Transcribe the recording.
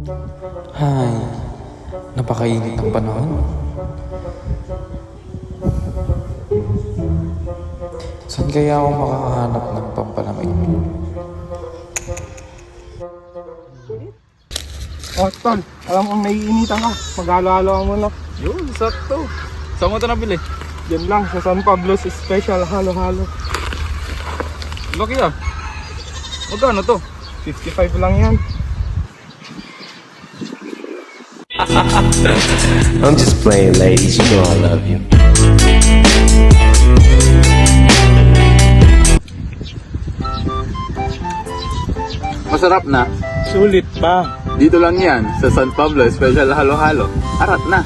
Ay, napakainit ng panahon. Saan kaya ako makakahanap ng pampalamig? Oh, tol, alam kong naiinitan ka. Maghalo-halo ka muna. Yun, sakto. Saan mo ito nabili? Yan lang, sa San Pablo's Special Halo-Halo. Laki ah. Magkano to? 55 lang yan. I'm just playing, ladies. You know I love you. Masarap na. Sulit pa. Dito lang yan, sa San Pablo Special Halo-Halo. Arat na.